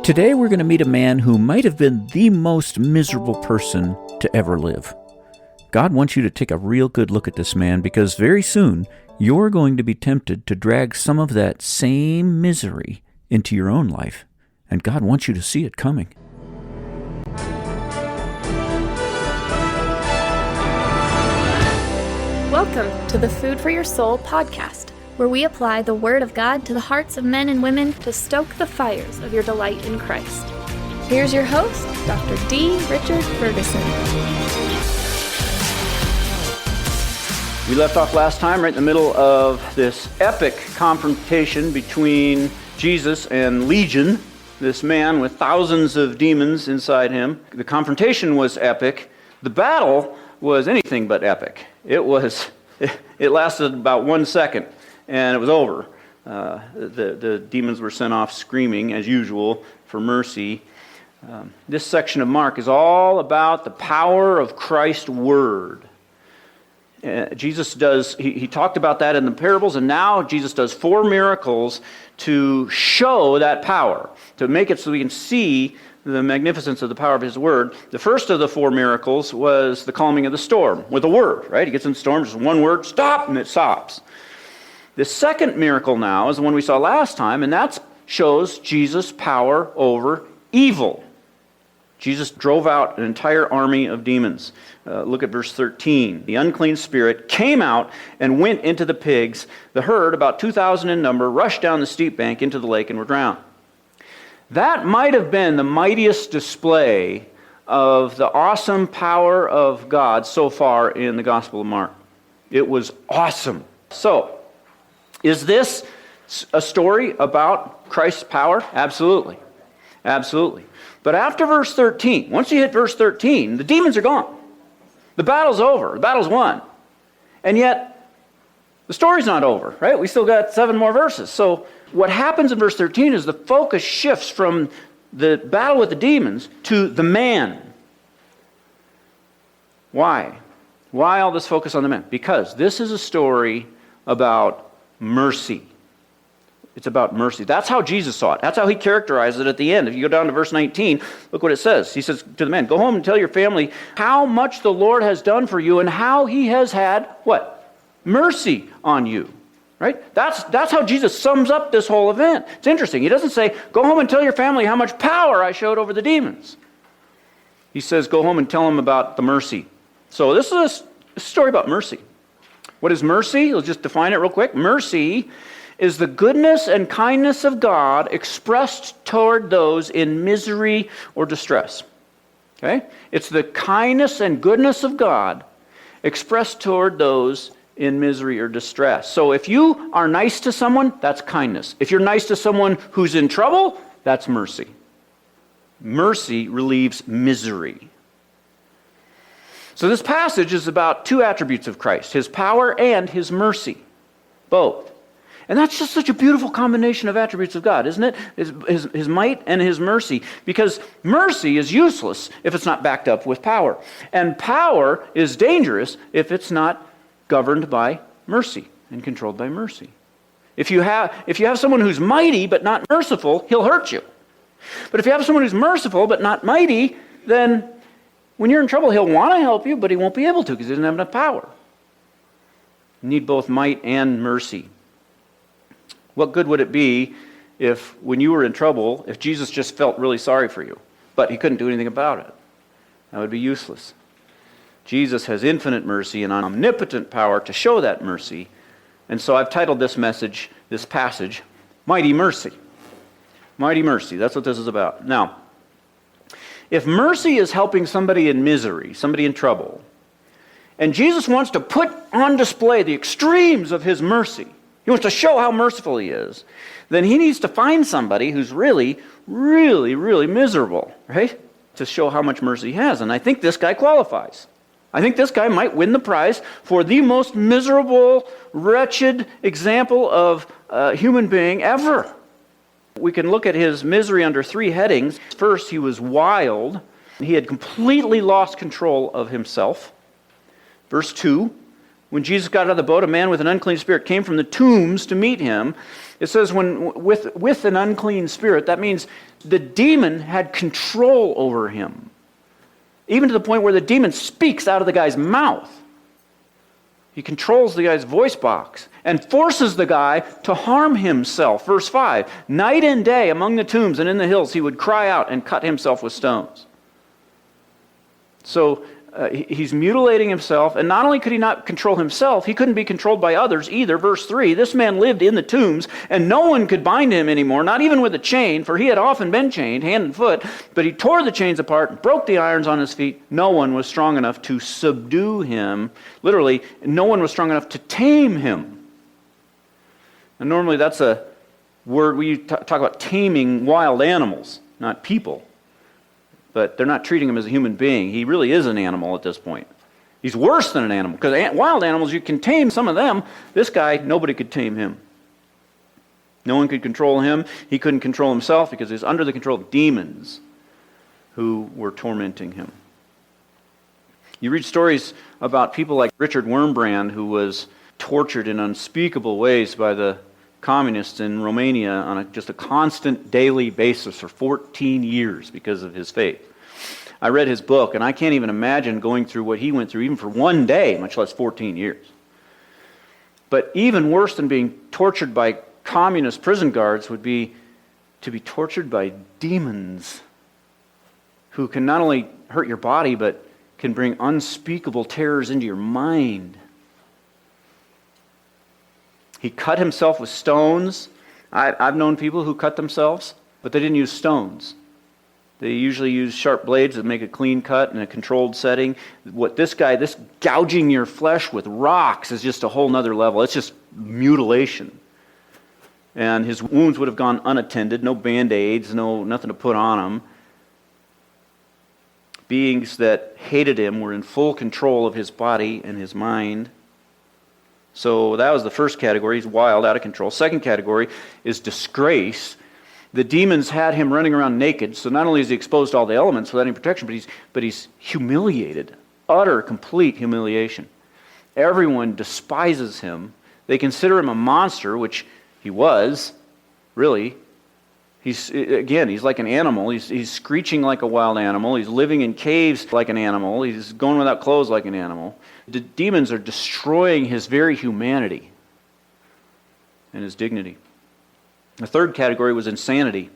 Today we're going to meet a man who might have been the most miserable person to ever live. God wants you to take a real good look at this man because very soon you're going to be tempted to drag some of that same misery into your own life, and God wants you to see it coming. Welcome to the Food for Your Soul podcast, where we apply the Word of God to the hearts of men and women to stoke the fires of your delight in Christ. Here's your host, Dr. D. Richard Ferguson. We left off last time right in the middle of this epic confrontation between Jesus and Legion, this man with thousands of demons inside him. The confrontation was epic. The battle was anything but epic. It lasted about 1 second. And it was over. The demons were sent off screaming, as usual, for mercy. This section of Mark is all about the power of Christ's word. Jesus does, he talked about that in the parables, and now Jesus does 4 miracles to show that power, to make it so we can see the magnificence of the power of his word. The first of the 4 miracles was the calming of the storm with a word, right? He gets in the storm, just one word, stop, and it stops. The second miracle now is the one we saw last time, and that shows Jesus' power over evil. Jesus drove out an entire army of demons. Look at verse 13. The unclean spirit came out and went into the pigs. The herd, about 2,000 in number, rushed down the steep bank into the lake and were drowned. That might have been the mightiest display of the awesome power of God so far in the Gospel of Mark. It was awesome. So, is this a story about Christ's power? Absolutely. Absolutely. But after verse 13, once you hit verse 13, the demons are gone. The battle's over. The battle's won. And yet, the story's not over, right? We still got 7 more verses. So what happens in verse 13 is the focus shifts from the battle with the demons to the man. Why? Why all this focus on the man? Because this is a story about mercy. It's about mercy. That's how Jesus saw it. That's how he characterized it at the end. If you go down to verse 19, look what it says. He says to the man, go home and tell your family how much the Lord has done for you and how he has had, what? Mercy on you. Right? That's how Jesus sums up this whole event. It's interesting. He doesn't say, go home and tell your family how much power I showed over the demons. He says, go home and tell them about the mercy. So this is a story about mercy. What is mercy? Let's just define it real quick. Mercy is the goodness and kindness of God expressed toward those in misery or distress. Okay? It's the kindness and goodness of God expressed toward those in misery or distress. So if you are nice to someone, that's kindness. If you're nice to someone who's in trouble, that's mercy. Mercy relieves misery. So this passage is about 2 attributes of Christ, his power and his mercy, both. And that's just such a beautiful combination of attributes of God, isn't it? His might and his mercy. Because mercy is useless if it's not backed up with power. And power is dangerous if it's not governed by mercy and controlled by mercy. If you have someone who's mighty but not merciful, he'll hurt you. But if you have someone who's merciful but not mighty, then when you're in trouble, he'll want to help you, but he won't be able to because he doesn't have enough power. You need both might and mercy. What good would it be if, when you were in trouble, if Jesus just felt really sorry for you, but he couldn't do anything about it? That would be useless. Jesus has infinite mercy and omnipotent power to show that mercy. And so I've titled this passage, Mighty Mercy. Mighty Mercy. That's what this is about. Now, if mercy is helping somebody in misery, somebody in trouble, and Jesus wants to put on display the extremes of his mercy, he wants to show how merciful he is, then he needs to find somebody who's really, really, really miserable, right? To show how much mercy he has. And I think this guy qualifies. I think this guy might win the prize for the most miserable, wretched example of a human being ever. We can look at his misery under 3 headings. First, he was wild. He had completely lost control of himself. Verse 2, when Jesus got out of the boat, a man with an unclean spirit came from the tombs to meet him. It says with an unclean spirit, that means the demon had control over him. Even to the point where the demon speaks out of the guy's mouth. He controls the guy's voice box and forces the guy to harm himself. Verse 5, night and day among the tombs and in the hills he would cry out and cut himself with stones. So he's mutilating himself, and not only could he not control himself, he couldn't be controlled by others either. Verse 3, this man lived in the tombs, and no one could bind him anymore, not even with a chain, for he had often been chained, hand and foot, but he tore the chains apart and broke the irons on his feet. No one was strong enough to subdue him. Literally, no one was strong enough to tame him. And normally that's a word we talk about taming wild animals, not people. But they're not treating him as a human being. He really is an animal at this point. He's worse than an animal, because wild animals, you can tame some of them. This guy, nobody could tame him. No one could control him. He couldn't control himself because he was under the control of demons who were tormenting him. You read stories about people like Richard Wurmbrand, who was tortured in unspeakable ways by the communists in Romania on just a constant daily basis for 14 years because of his faith. I read his book, and I can't even imagine going through what he went through even for one day, much less 14 years. But even worse than being tortured by communist prison guards would be to be tortured by demons who can not only hurt your body, but can bring unspeakable terrors into your mind. He cut himself with stones. I've known people who cut themselves, but they didn't use stones. They usually use sharp blades that make a clean cut in a controlled setting. What this gouging your flesh with rocks is just a whole nother level. It's just mutilation. And his wounds would have gone unattended, no Band-Aids, nothing to put on them. Beings that hated him were in full control of his body and his mind. So that was the first category. He's wild, out of control. Second category is disgrace. The demons had him running around naked, so not only is he exposed to all the elements without any protection, but he's humiliated. Utter, complete humiliation. Everyone despises him. They consider him a monster, which he was, really. He's like an animal. He's screeching like a wild animal. He's living in caves like an animal. He's going without clothes like an animal. The demons are destroying his very humanity and his dignity. The third category was insanity.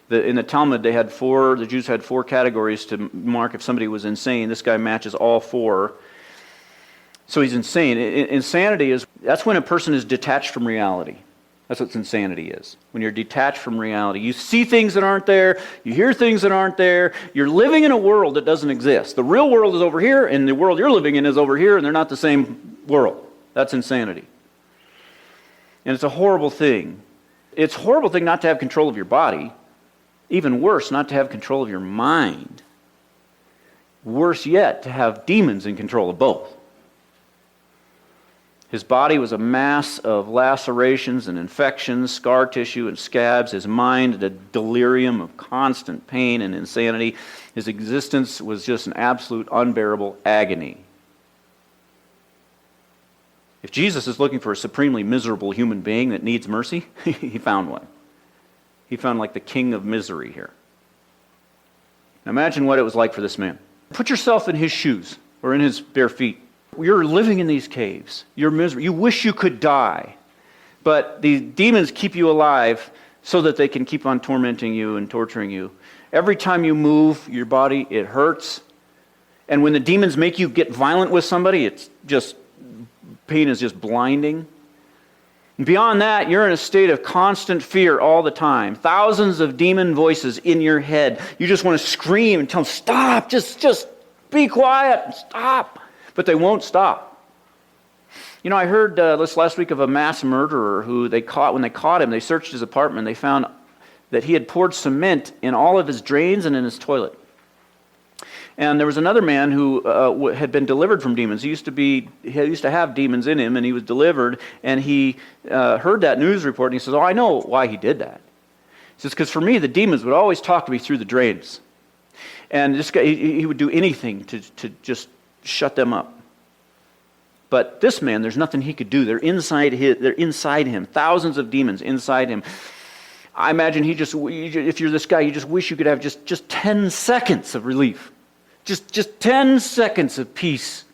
In the Talmud, the Jews had four categories to mark if somebody was insane. This guy matches all four. So he's insane. Insanity that's when a person is detached from reality. That's what insanity is. When you're detached from reality. You see things that aren't there. You hear things that aren't there. You're living in a world that doesn't exist. The real world is over here, and the world you're living in is over here, and they're not the same world. That's insanity. And it's a horrible thing. It's a horrible thing not to have control of your body. Even worse, not to have control of your mind. Worse yet, to have demons in control of both. His body was a mass of lacerations and infections, scar tissue and scabs. His mind, a delirium of constant pain and insanity. His existence was just an absolute unbearable agony. If Jesus is looking for a supremely miserable human being that needs mercy, he found one. He found like the king of misery here. Now imagine what it was like for this man. Put yourself in his shoes or in his bare feet. You're living in these caves. You're miserable. You wish you could die. But the demons keep you alive so that they can keep on tormenting you and torturing you. Every time you move your body, it hurts. And when the demons make you get violent with somebody, pain is just blinding. And beyond that, you're in a state of constant fear all the time. Thousands of demon voices in your head. You just want to scream and tell them, stop, just be quiet, stop. But they won't stop. I heard this last week of a mass murderer who when they caught him, they searched his apartment, they found that he had poured cement in all of his drains and in his toilet. And there was another man who had been delivered from demons. He used to have demons in him, and he was delivered, and he heard that news report, and he says, I know why he did that. He says, because for me, the demons would always talk to me through the drains. And this guy, he would do anything to just shut them up. But this man, there's nothing he could do. They're inside him. Thousands of demons inside him. I imagine if you're this guy, you just wish you could have just 10 seconds of relief. Just 10 seconds of peace.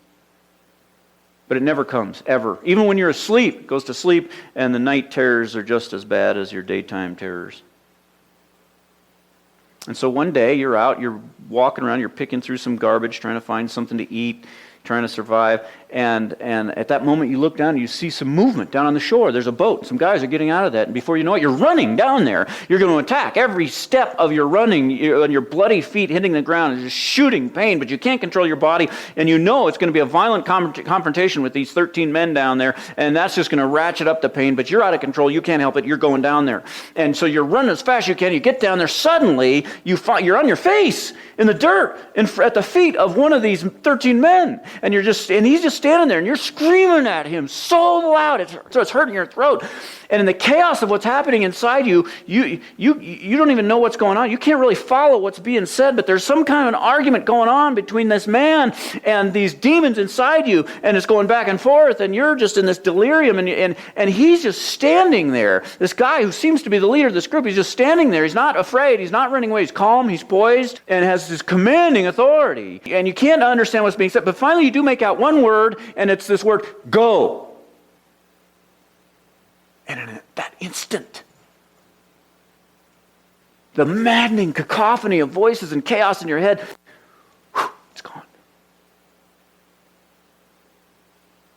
But it never comes, ever. Even when you're asleep, it goes to sleep, and the night terrors are just as bad as your daytime terrors. And so one day, you're out, you're walking around, you're picking through some garbage, trying to find something to eat, trying to survive, and at that moment you look down and you see some movement down on the shore. There's a boat. Some guys are getting out of that, and before you know it, you're running down there. You're going to attack. Every step of your running, and your bloody feet hitting the ground is just shooting pain, but you can't control your body, and you know it's going to be a violent confrontation with these 13 men down there, and that's just going to ratchet up the pain, but you're out of control. You can't help it. You're going down there. And so you're running as fast as you can. You get down there. Suddenly, you're on your face in the dirt at the feet of one of these 13 men. And he's just standing there, and you're screaming at him so loud, so it's hurting your throat. And in the chaos of what's happening inside you, you don't even know what's going on. You can't really follow what's being said, but there's some kind of an argument going on between this man and these demons inside you, and it's going back and forth, and you're just in this delirium, and he's just standing there. This guy who seems to be the leader of this group, he's just standing there. He's not afraid. He's not running away. He's calm. He's poised, and has this commanding authority. And you can't understand what's being said, but finally you do make out one word, and it's this word, go. And in that instant, the maddening cacophony of voices and chaos in your head, it's gone.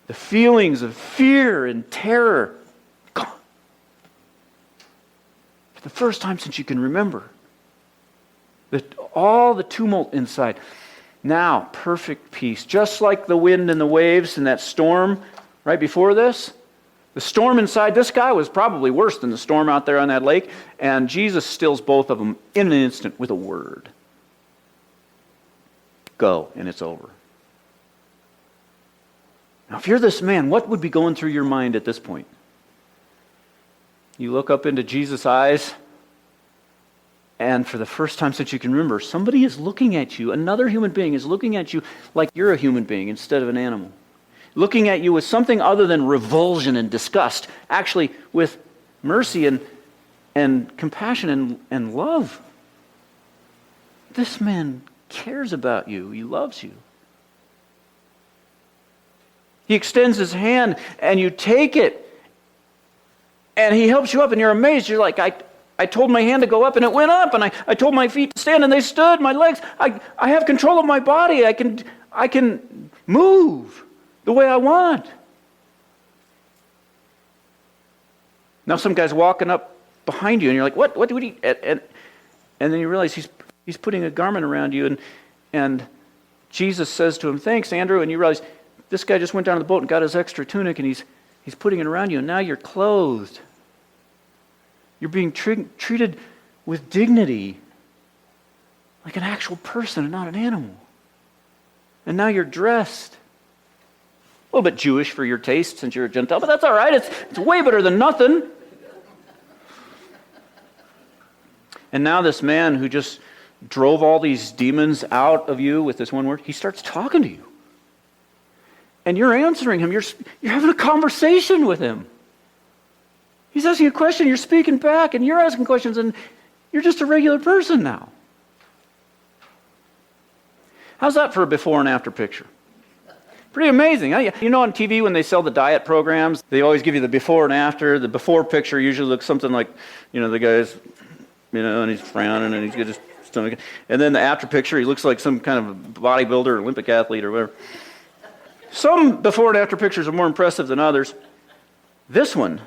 The feelings of fear and terror, gone. For the first time since you can remember, all the tumult inside. Now, perfect peace. Just like the wind and the waves in that storm right before this. The storm inside this guy was probably worse than the storm out there on that lake, and Jesus stills both of them in an instant with a word. Go, and it's over. Now, if you're this man, what would be going through your mind at this point? You look up into Jesus' eyes, and for the first time since you can remember, somebody is looking at you, another human being is looking at you like you're a human being instead of an animal. Looking at you with something other than revulsion and disgust, actually with mercy and compassion and love. This man cares about you. He loves you. He extends his hand and you take it and he helps you up and you're amazed. You're like, I told my hand to go up and it went up, and I told my feet to stand and they stood. My legs, I have control of my body. I can move the way I want. Now some guy's walking up behind you and you're like, what do we and then you realize he's putting a garment around you, and Jesus says to him, thanks, Andrew, and you realize this guy just went down to the boat and got his extra tunic and he's putting it around you, and now you're clothed. You're being treated with dignity like an actual person and not an animal. And now you're dressed. A little bit Jewish for your taste since you're a Gentile, but that's all right. It's way better than nothing. And now this man who just drove all these demons out of you with this one word, he starts talking to you. And you're answering him. You're having a conversation with him. He's asking a question, you're speaking back, and you're asking questions, and you're just a regular person now. How's that for a before and after picture? Pretty amazing. You know, on TV when they sell the diet programs, they always give you the before and after. The before picture usually looks something like, the guy's, and he's frowning and he's got his stomach. And then the after picture, he looks like some kind of bodybuilder or Olympic athlete or whatever. Some before and after pictures are more impressive than others. This one,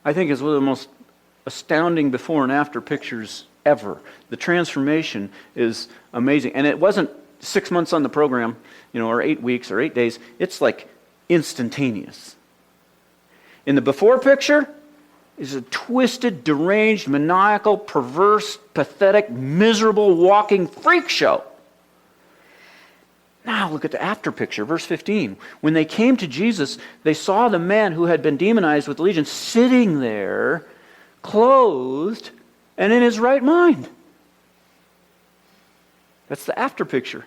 I think, is one of the most astounding before and after pictures ever. The transformation is amazing. And it wasn't 6 months on the program, or 8 weeks or 8 days. It's like instantaneous. In the before picture is a twisted, deranged, maniacal, perverse, pathetic, miserable, walking freak show. Now look at the after picture, verse 15. When they came to Jesus, they saw the man who had been demonized with legion sitting there, clothed, and in his right mind. That's the after picture.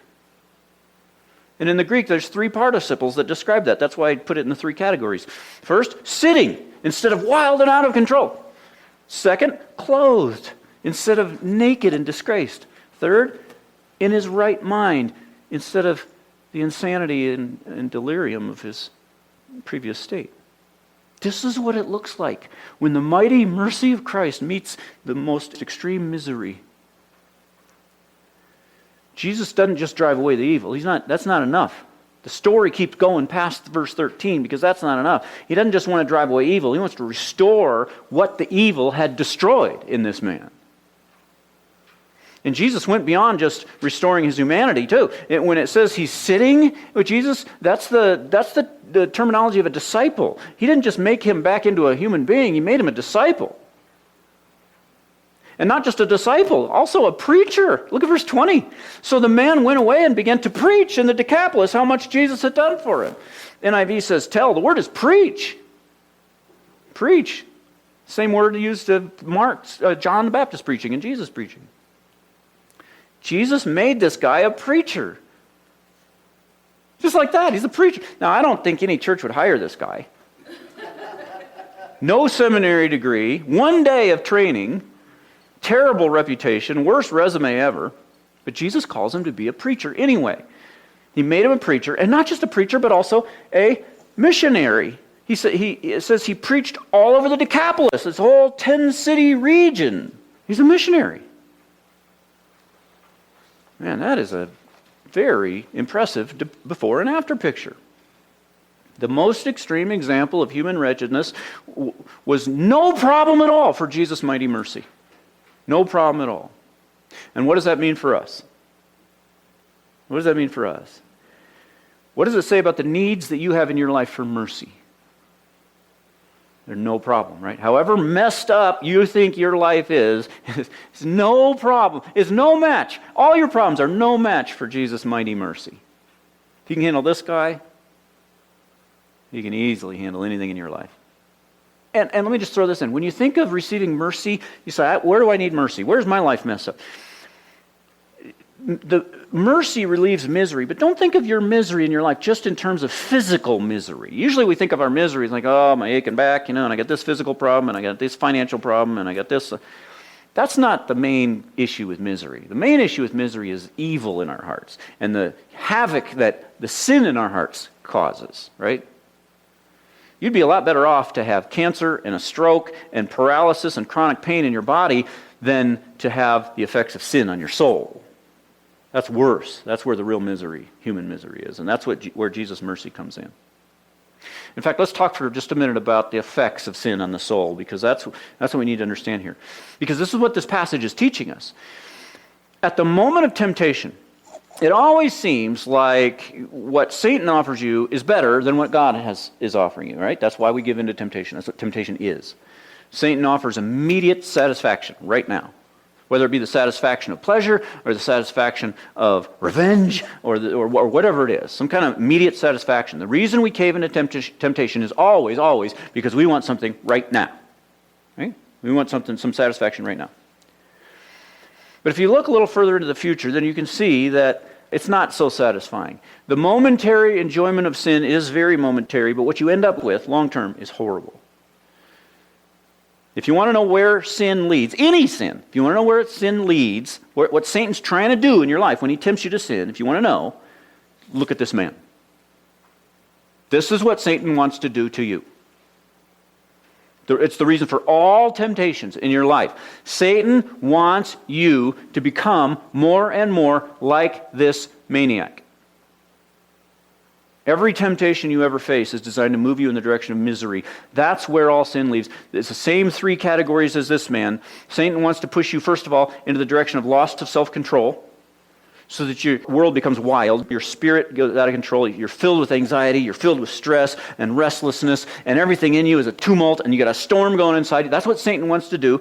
And in the Greek, there's 3 participles that describe that. That's why I put it in the 3 categories. First, sitting instead of wild and out of control. Second, clothed instead of naked and disgraced. Third, in his right mind instead of the insanity and delirium of his previous state. This is what it looks like when the mighty mercy of Christ meets the most extreme misery. Jesus doesn't just drive away the evil. That's not enough. The story keeps going past verse 13 because that's not enough. He doesn't just want to drive away evil. He wants to restore what the evil had destroyed in this man. And Jesus went beyond just restoring his humanity too. When it says he's sitting with Jesus, that's the terminology of a disciple. He didn't just make him back into a human being, he made him a disciple. And not just a disciple, also a preacher. Look at verse 20. So the man went away and began to preach in the Decapolis how much Jesus had done for him. NIV says tell. The word is preach. Preach. Same word used of John the Baptist preaching and Jesus preaching. Jesus made this guy a preacher. Just like that, he's a preacher. Now, I don't think any church would hire this guy. No seminary degree, 1 day of training, terrible reputation, worst resume ever. But Jesus calls him to be a preacher anyway. He made him a preacher, and not just a preacher, but also a missionary. It says he preached all over the Decapolis, this whole 10-city region. He's a missionary. Man, that is a very impressive before and after picture. The most extreme example of human wretchedness was no problem at all for Jesus' mighty mercy. No problem at all. And what does that mean for us? What does that mean for us? What does it say about the needs that you have in your life for mercy? They're no problem, right? However messed up you think your life is, it's no problem. It's no match. All your problems are no match for Jesus' mighty mercy. If you can handle this guy, you can easily handle anything in your life. And let me just throw this in. When you think of receiving mercy, you say, where do I need mercy? Where's my life messed up? The mercy relieves misery, but don't think of your misery in your life just in terms of physical misery. Usually we think of our misery as like, oh, my aching back, and I got this physical problem, and I got this financial problem, and I got this. That's not the main issue with misery. The main issue with misery is evil in our hearts and the havoc that the sin in our hearts causes, right? You'd be a lot better off to have cancer and a stroke and paralysis and chronic pain in your body than to have the effects of sin on your soul. That's worse. That's where the real misery, human misery is. And that's where Jesus' mercy comes in. In fact, let's talk for just a minute about the effects of sin on the soul, because that's what we need to understand here. Because this is what this passage is teaching us. At the moment of temptation, it always seems like what Satan offers you is better than what God is offering you, right? That's why we give in to temptation. That's what temptation is. Satan offers immediate satisfaction right now. Whether it be the satisfaction of pleasure or the satisfaction of revenge or whatever it is, some kind of immediate satisfaction. The reason we cave into temptation is always because we want something right now. Right? We want some satisfaction right now. But if you look a little further into the future, then you can see that it's not so satisfying. The momentary enjoyment of sin is very momentary, but what you end up with long term is horrible. If you want to know where sin leads, any sin, if you want to know where sin leads, what Satan's trying to do in your life when he tempts you to sin, if you want to know, look at this man. This is what Satan wants to do to you. It's the reason for all temptations in your life. Satan wants you to become more and more like this maniac. Every temptation you ever face is designed to move you in the direction of misery. That's where all sin leads. It's the same 3 categories as this man. Satan wants to push you, first of all, into the direction of loss of self-control, so that your world becomes wild, your spirit goes out of control, you're filled with anxiety, you're filled with stress and restlessness, and everything in you is a tumult, and you got a storm going inside you. That's what Satan wants to do.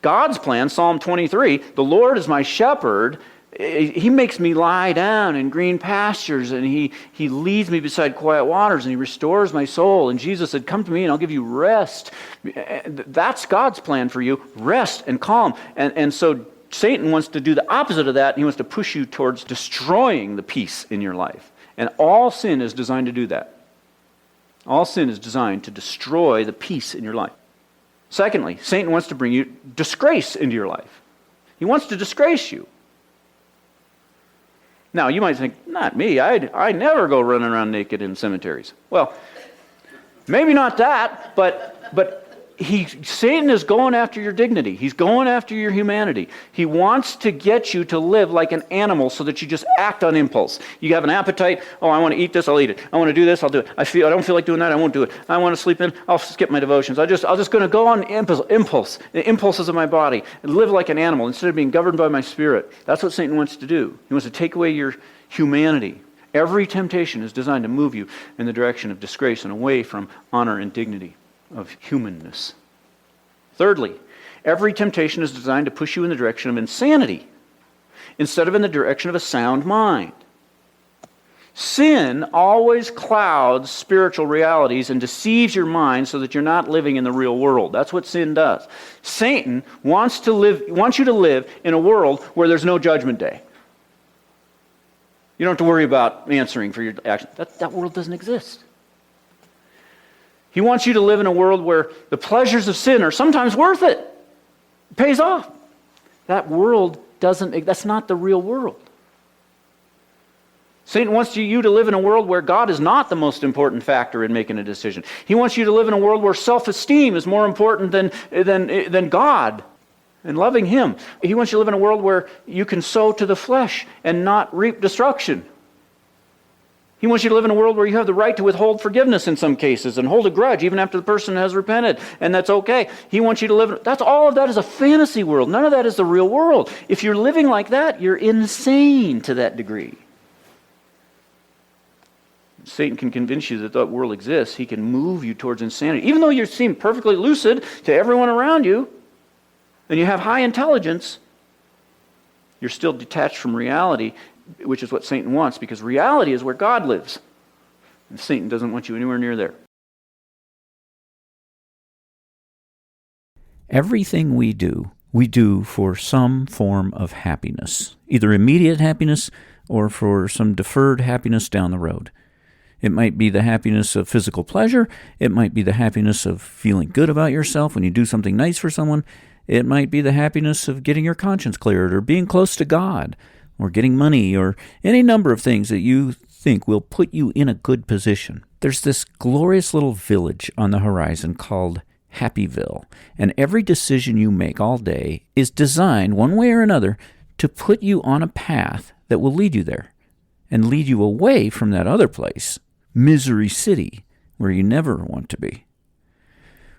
God's plan, Psalm 23, the Lord is my shepherd. He makes me lie down in green pastures, and he leads me beside quiet waters, and he restores my soul. And Jesus said, come to me and I'll give you rest. That's God's plan for you, rest and calm. And so Satan wants to do the opposite of that, and he wants to push you towards destroying the peace in your life And all sin is designed to do that. All sin is designed to destroy the peace in your life. Secondly, Satan wants to bring you disgrace into your life. He wants to disgrace you. Now, you might think, not me. I never go running around naked in cemeteries. Well, maybe not that, but Satan is going after your dignity. He's going after your humanity. He wants to get you to live like an animal so that you just act on impulse. You have an appetite. Oh, I want to eat this, I'll eat it. I want to do this, I'll do it. I don't feel like doing that, I won't do it. I want to sleep in, I'll skip my devotions. I'm just going to go on impulse, the impulses of my body, and live like an animal instead of being governed by my spirit. That's what Satan wants to do. He wants to take away your humanity. Every temptation is designed to move you in the direction of disgrace and away from honor and dignity of humanness. Thirdly, every temptation is designed to push you in the direction of insanity instead of in the direction of a sound mind. Sin always clouds spiritual realities and deceives your mind so that you're not living in the real world. That's what sin does. Satan wants you to live in a world where there's no judgment day. You don't have to worry about answering for your actions. That world doesn't exist. He wants you to live in a world where the pleasures of sin are sometimes worth it. It pays off. That world that's not the real world. Satan wants you to live in a world where God is not the most important factor in making a decision. He wants you to live in a world where self-esteem is more important than God and loving Him. He wants you to live in a world where you can sow to the flesh and not reap destruction. He wants you to live in a world where you have the right to withhold forgiveness in some cases and hold a grudge even after the person has repented, and that's okay. He wants you to live. All of that is a fantasy world. None of that is the real world. If you're living like that, you're insane to that degree. Satan can convince you that world exists. He can move you towards insanity. Even though you seem perfectly lucid to everyone around you, and you have high intelligence, you're still detached from reality, which is what Satan wants, because reality is where God lives. And Satan doesn't want you anywhere near there. Everything we do for some form of happiness, either immediate happiness or for some deferred happiness down the road. It might be the happiness of physical pleasure. It might be the happiness of feeling good about yourself when you do something nice for someone. It might be the happiness of getting your conscience cleared or being close to God, or getting money, or any number of things that you think will put you in a good position. There's this glorious little village on the horizon called Happyville, and every decision you make all day is designed, one way or another, to put you on a path that will lead you there, and lead you away from that other place, Misery City, where you never want to be.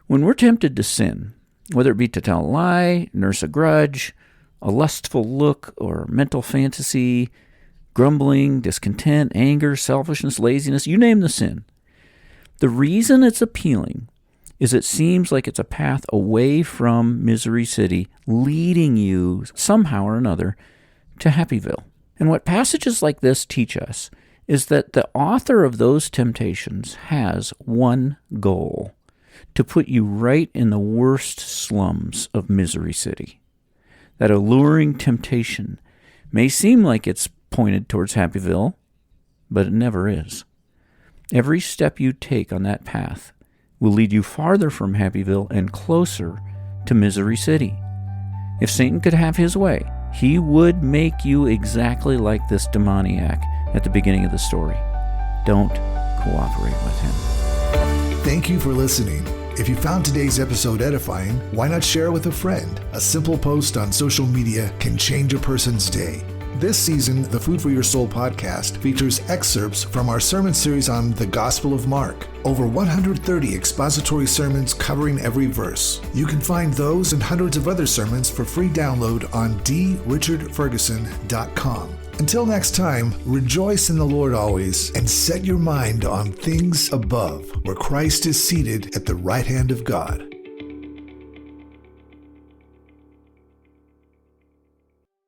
When we're tempted to sin, whether it be to tell a lie, nurse a grudge, a lustful look or mental fantasy, grumbling, discontent, anger, selfishness, laziness, you name the sin. The reason it's appealing is it seems like it's a path away from Misery City, leading you somehow or another to Happyville. And what passages like this teach us is that the author of those temptations has one goal: to put you right in the worst slums of Misery City. That alluring temptation may seem like it's pointed towards Happyville, but it never is. Every step you take on that path will lead you farther from Happyville and closer to Misery City. If Satan could have his way, he would make you exactly like this demoniac at the beginning of the story. Don't cooperate with him. Thank you for listening. If you found today's episode edifying, why not share it with a friend? A simple post on social media can change a person's day. This season, the Food for Your Soul podcast features excerpts from our sermon series on the Gospel of Mark. Over 130 expository sermons covering every verse. You can find those and hundreds of other sermons for free download on drichardferguson.com. Until next time, rejoice in the Lord always and set your mind on things above, where Christ is seated at the right hand of God.